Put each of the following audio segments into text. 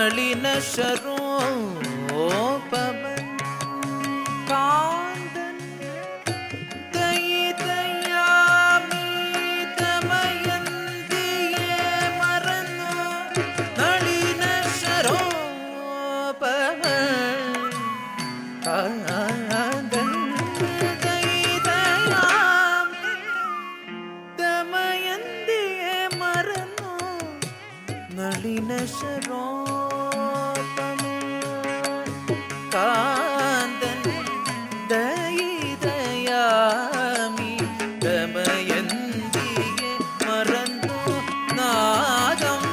ನಳಿನ ಶರೋಪವನ್ ಕಾಂತನ್ ದಯಿದಯಾಮಿ ದಮಯಂತಿಯೇ ಮರನು ನಳಿನ ಶರೋಪವನ್ ಕಾಂತನ್ ದಯಿದಯಾಮಿ ದಮಯಂತಿಯೇ ಮರನು ನಳಿನ ಶರೋಪವನ್ കാന്തൻ ദയിദയാമി ദമയന്തിയെ മറന്നു നാദം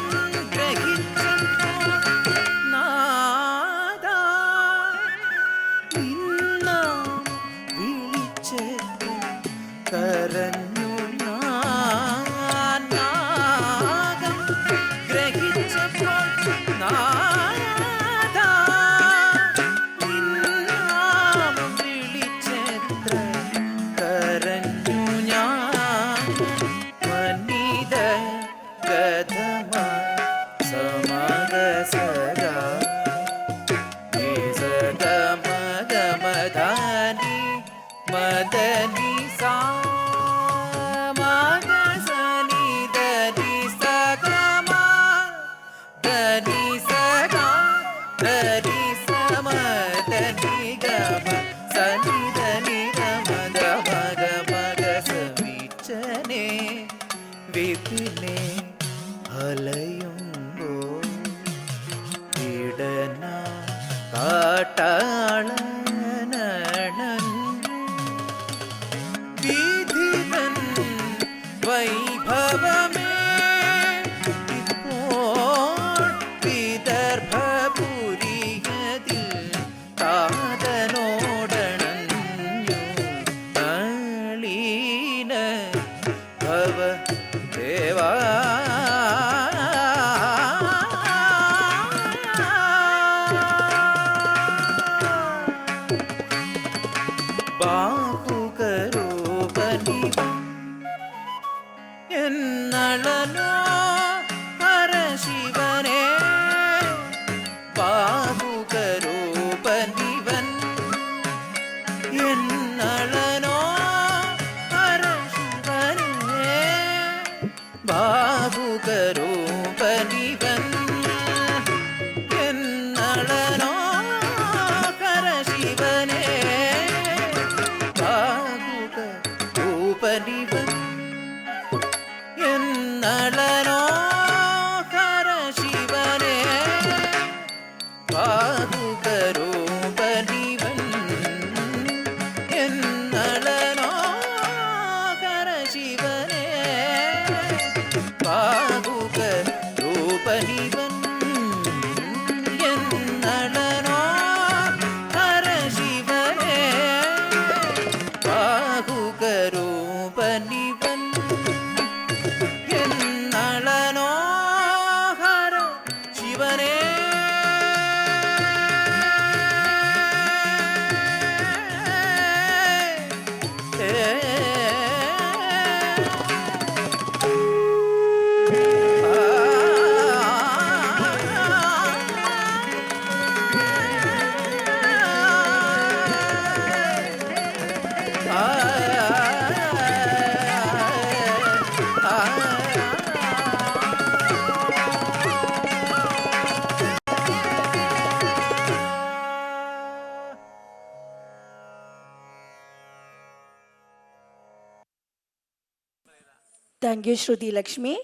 ഗ്രഹിച്ചപ്പോൾ നാദാ നിന്ന വിളിച്ചെത്തി കരഞ്ഞു ഞാൻ നാദം ഗ്രഹിച്ചപ്പോൾ മദനി സാ മദസനി ദനി സഗമ ദനി സഗ ദനി സമദനി ഗമ സനി ദനി ഗമ ഗമ ഗമ ഗസവിച്ചനെ വിപിനെ അലയുമ്പോ ഇടന കാട്ടാള വൈഭവമേ ഇപ്പോൾ വിദർഭപുരിയതിൽ താതനോടണഞ്ഞു നളീന ഭവ ദേവാ എന്നളനോ ഹരശിവനേ ബാഹുകരൂപനിവൻ എന്നളനോ ഹരശിവനേ ബാഹുകരൂപനിവൻ എന്നളനോ ഹരശിവനേ ബാഹുകരൂപനിവൻ എന്നളനോ ഹരശിവനേ ബാഹുകരൂപനിവൻ എന്നളനോ ഹരശിവനേ ബാഹുകരൂപനിവൻ എന്നളനോ ഹരശിവനേ ബാഹുകരൂപനിവൻ എന്നളനോ Hara ശിവനേ Thank you, Shruti Lakshmi.